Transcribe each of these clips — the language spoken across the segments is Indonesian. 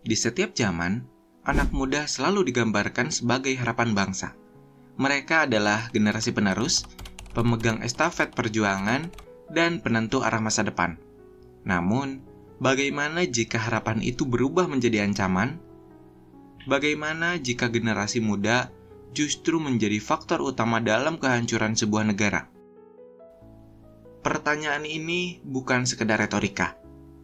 Di setiap zaman, anak muda selalu digambarkan sebagai harapan bangsa. Mereka adalah generasi penerus, pemegang estafet perjuangan, dan penentu arah masa depan. Namun, bagaimana jika harapan itu berubah menjadi ancaman? Bagaimana jika generasi muda justru menjadi faktor utama dalam kehancuran sebuah negara? Pertanyaan ini bukan sekedar retorika.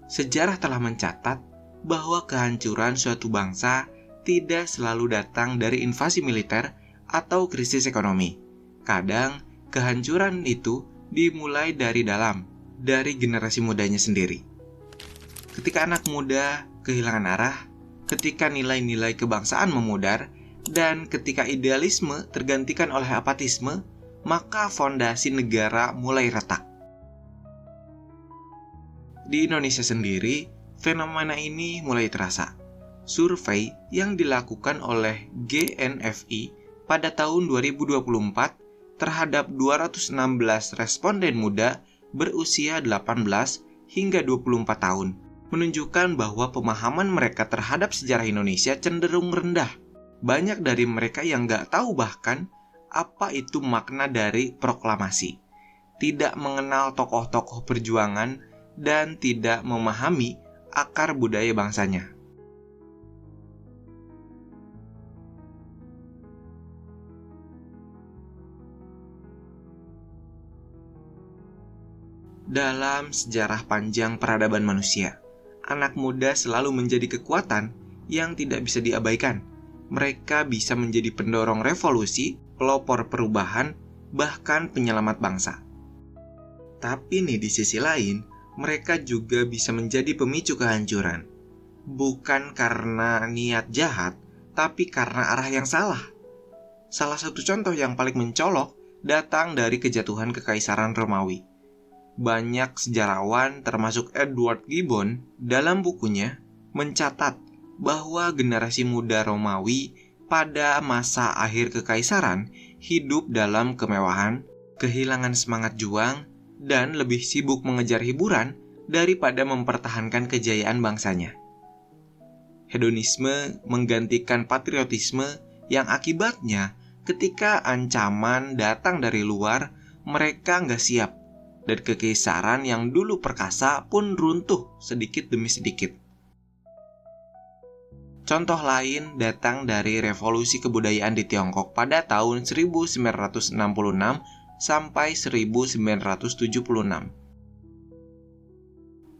Sejarah telah mencatat bahwa kehancuran suatu bangsa tidak selalu datang dari invasi militer atau krisis ekonomi. Kadang, kehancuran itu dimulai dari dalam, dari generasi mudanya sendiri. Ketika anak muda kehilangan arah, ketika nilai-nilai kebangsaan memudar, dan ketika idealisme tergantikan oleh apatisme, maka fondasi negara mulai retak. Di Indonesia sendiri, fenomena ini mulai terasa. Survei yang dilakukan oleh GNFI pada tahun 2024 terhadap 216 responden muda berusia 18 hingga 24 tahun menunjukkan bahwa pemahaman mereka terhadap sejarah Indonesia cenderung rendah. Banyak dari mereka yang nggak tahu bahkan apa itu makna dari proklamasi, tidak mengenal tokoh-tokoh perjuangan, dan tidak memahami akar budaya bangsanya. Dalam sejarah panjang peradaban manusia, anak muda selalu menjadi kekuatan yang tidak bisa diabaikan. Mereka bisa menjadi pendorong revolusi, pelopor perubahan, bahkan penyelamat bangsa. Tapi nih di sisi lain, mereka juga bisa menjadi pemicu kehancuran. Bukan karena niat jahat, tapi karena arah yang salah. Salah satu contoh yang paling mencolok datang dari kejatuhan Kekaisaran Romawi. Banyak sejarawan termasuk Edward Gibbon dalam bukunya mencatat bahwa generasi muda Romawi pada masa akhir kekaisaran hidup dalam kemewahan, kehilangan semangat juang, dan lebih sibuk mengejar hiburan daripada mempertahankan kejayaan bangsanya. Hedonisme menggantikan patriotisme yang akibatnya ketika ancaman datang dari luar, mereka nggak siap. Dan kekaisaran yang dulu perkasa pun runtuh sedikit demi sedikit. Contoh lain datang dari revolusi kebudayaan di Tiongkok pada tahun 1966 sampai 1976.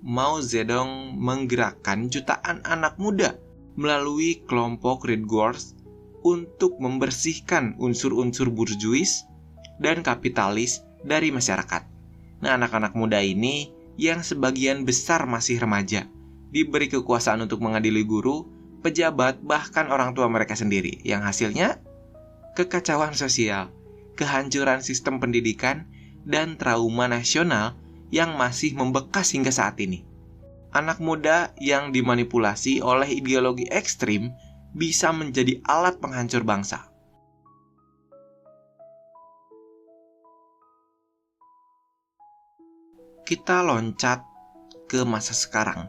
Mao Zedong menggerakkan jutaan anak muda melalui kelompok Red Guards untuk membersihkan unsur-unsur burjuis dan kapitalis dari masyarakat. Nah, anak-anak muda ini yang sebagian besar masih remaja, diberi kekuasaan untuk mengadili guru, pejabat, bahkan orang tua mereka sendiri. Yang hasilnya, kekacauan sosial, kehancuran sistem pendidikan, dan trauma nasional yang masih membekas hingga saat ini. Anak muda yang dimanipulasi oleh ideologi ekstrim bisa menjadi alat penghancur bangsa. Kita loncat ke masa sekarang.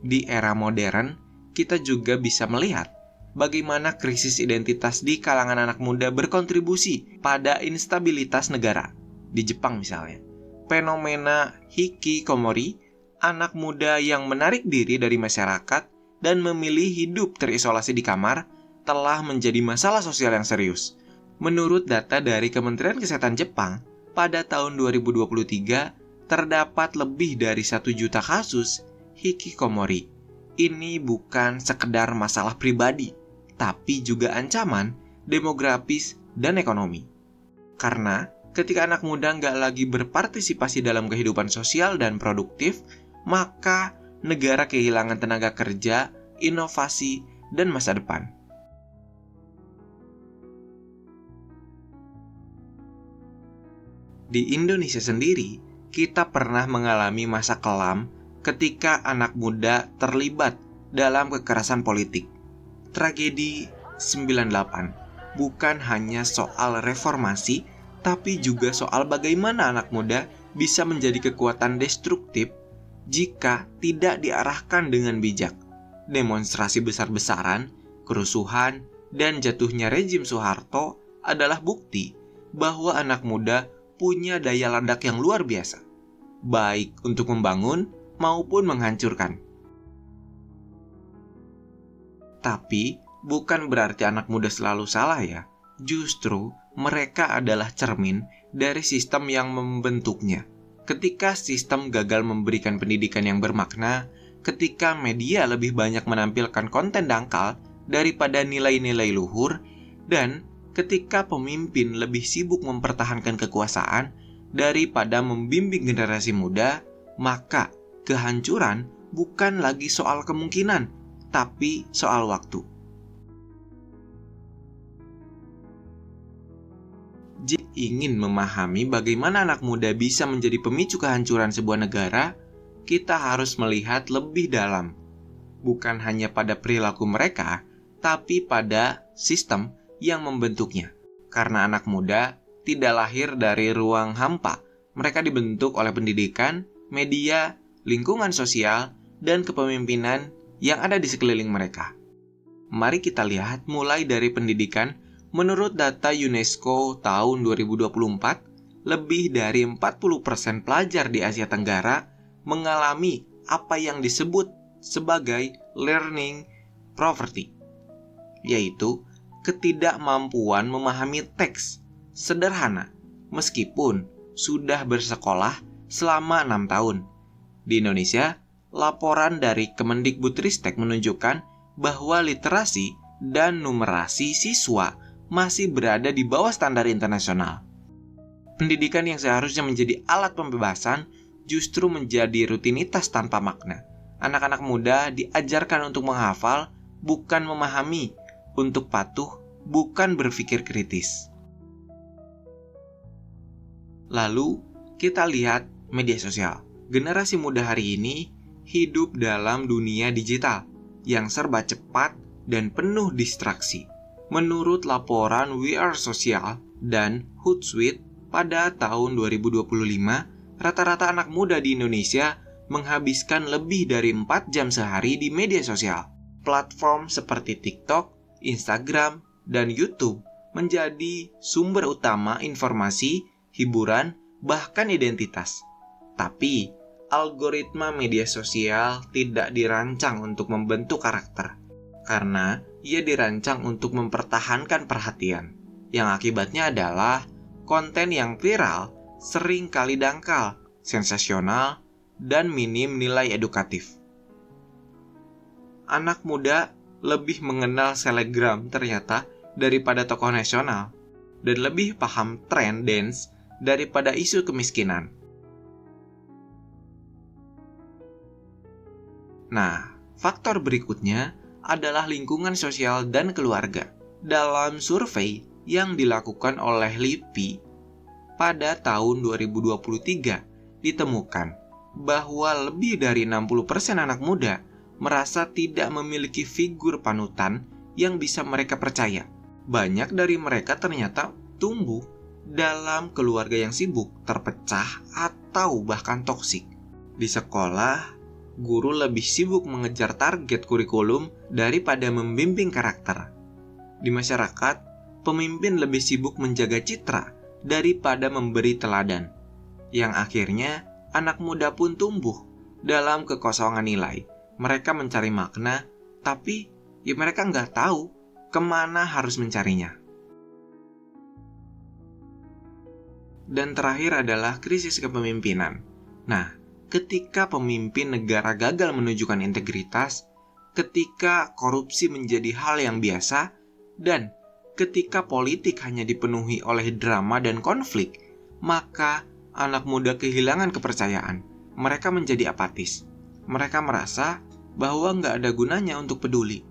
Di era modern, kita juga bisa melihat bagaimana krisis identitas di kalangan anak muda berkontribusi pada instabilitas negara. Di Jepang misalnya, fenomena hikikomori, anak muda yang menarik diri dari masyarakat dan memilih hidup terisolasi di kamar, telah menjadi masalah sosial yang serius. Menurut data dari Kementerian Kesehatan Jepang, pada tahun 2023, terdapat lebih dari 1 juta kasus hikikomori. Ini bukan sekedar masalah pribadi, tapi juga ancaman demografis dan ekonomi. Karena ketika anak muda nggak lagi berpartisipasi dalam kehidupan sosial dan produktif, maka negara kehilangan tenaga kerja, inovasi, dan masa depan. Di Indonesia sendiri, kita pernah mengalami masa kelam ketika anak muda terlibat dalam kekerasan politik. Tragedi 98 bukan hanya soal reformasi, tapi juga soal bagaimana anak muda bisa menjadi kekuatan destruktif jika tidak diarahkan dengan bijak. demonstrasi besar-besaran, kerusuhan, dan jatuhnya rezim Soeharto adalah bukti bahwa anak muda punya daya ledak yang luar biasa, baik untuk membangun maupun menghancurkan. Tapi, bukan berarti anak muda selalu salah ya. Justru, mereka adalah cermin dari sistem yang membentuknya. Ketika sistem gagal memberikan pendidikan yang bermakna, ketika media lebih banyak menampilkan konten dangkal daripada nilai-nilai luhur, dan ketika pemimpin lebih sibuk mempertahankan kekuasaan daripada membimbing generasi muda, maka kehancuran bukan lagi soal kemungkinan, tapi soal waktu. Jika ingin memahami bagaimana anak muda bisa menjadi pemicu kehancuran sebuah negara, kita harus melihat lebih dalam. Bukan hanya pada perilaku mereka, tapi pada sistem yang membentuknya. Karena anak muda tidak lahir dari ruang hampa. Mereka dibentuk oleh pendidikan, media, lingkungan sosial, dan kepemimpinan yang ada di sekeliling mereka. Mari kita lihat mulai dari pendidikan. Menurut data UNESCO tahun 2024, lebih dari 40% pelajar di Asia Tenggara mengalami apa yang disebut sebagai learning poverty, yaitu ketidakmampuan memahami teks sederhana meskipun sudah bersekolah selama 6 tahun. Di Indonesia, laporan dari Kemendikbudristek menunjukkan bahwa literasi dan numerasi siswa masih berada di bawah standar internasional. Pendidikan yang seharusnya menjadi alat pembebasan justru menjadi rutinitas tanpa makna. Anak-anak muda diajarkan untuk menghafal, bukan memahami, untuk patuh, bukan berpikir kritis. Lalu, kita lihat media sosial. Generasi muda hari ini hidup dalam dunia digital yang serba cepat dan penuh distraksi. Menurut laporan We Are Social dan Hootsuite pada tahun 2025, rata-rata anak muda di Indonesia menghabiskan lebih dari 4 jam sehari di media sosial. Platform seperti TikTok, Instagram, dan YouTube menjadi sumber utama informasi, hiburan, bahkan identitas. Tapi, algoritma media sosial tidak dirancang untuk membentuk karakter, karena ia dirancang untuk mempertahankan perhatian. Yang akibatnya adalah konten yang viral sering kali dangkal, sensasional, dan minim nilai edukatif. Anak muda lebih mengenal selebgram ternyata daripada tokoh nasional, dan lebih paham tren dance daripada isu kemiskinan. Nah, faktor berikutnya adalah lingkungan sosial dan keluarga. Dalam survei yang dilakukan oleh LIPI pada tahun 2023, ditemukan bahwa lebih dari 60% anak muda merasa tidak memiliki figur panutan yang bisa mereka percaya. Banyak dari mereka ternyata tumbuh dalam keluarga yang sibuk, terpecah, atau bahkan toksik. Di sekolah, guru lebih sibuk mengejar target kurikulum daripada membimbing karakter. Di masyarakat, pemimpin lebih sibuk menjaga citra daripada memberi teladan. Yang akhirnya, anak muda pun tumbuh dalam kekosongan nilai. Mereka mencari makna, tapi mereka nggak tahu kemana harus mencarinya. Dan terakhir adalah krisis kepemimpinan. Nah, ketika pemimpin negara gagal menunjukkan integritas, ketika korupsi menjadi hal yang biasa, dan ketika politik hanya dipenuhi oleh drama dan konflik, maka anak muda kehilangan kepercayaan. Mereka menjadi apatis. Mereka merasa bahwa nggak ada gunanya untuk peduli.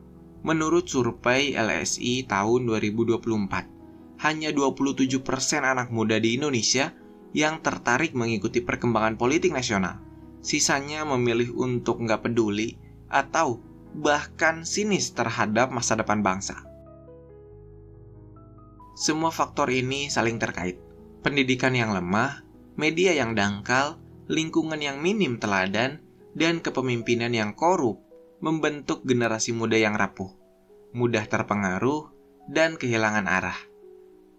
Menurut survei LSI tahun 2024, hanya 27% anak muda di Indonesia yang tertarik mengikuti perkembangan politik nasional. Sisanya memilih untuk nggak peduli atau bahkan sinis terhadap masa depan bangsa. Semua faktor ini saling terkait. Pendidikan yang lemah, media yang dangkal, lingkungan yang minim teladan, dan kepemimpinan yang korup membentuk generasi muda yang rapuh, mudah terpengaruh, dan kehilangan arah.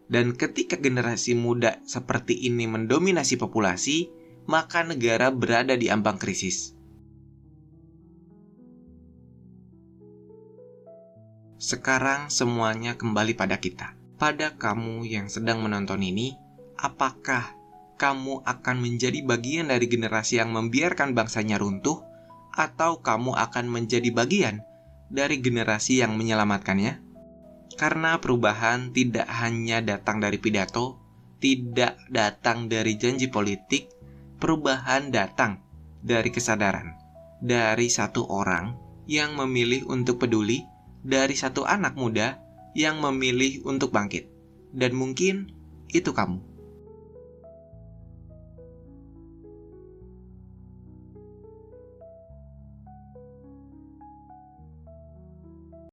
Dan ketika generasi muda seperti ini mendominasi populasi, maka negara berada di ambang krisis. Sekarang semuanya kembali pada kita. Pada kamu yang sedang menonton ini, apakah kamu akan menjadi bagian dari generasi yang membiarkan bangsanya runtuh, atau kamu akan menjadi bagian dari generasi yang menyelamatkannya? Karena perubahan tidak hanya datang dari pidato, tidak datang dari janji politik, perubahan datang dari kesadaran, dari satu orang yang memilih untuk peduli, dari satu anak muda yang memilih untuk bangkit. Dan mungkin itu kamu.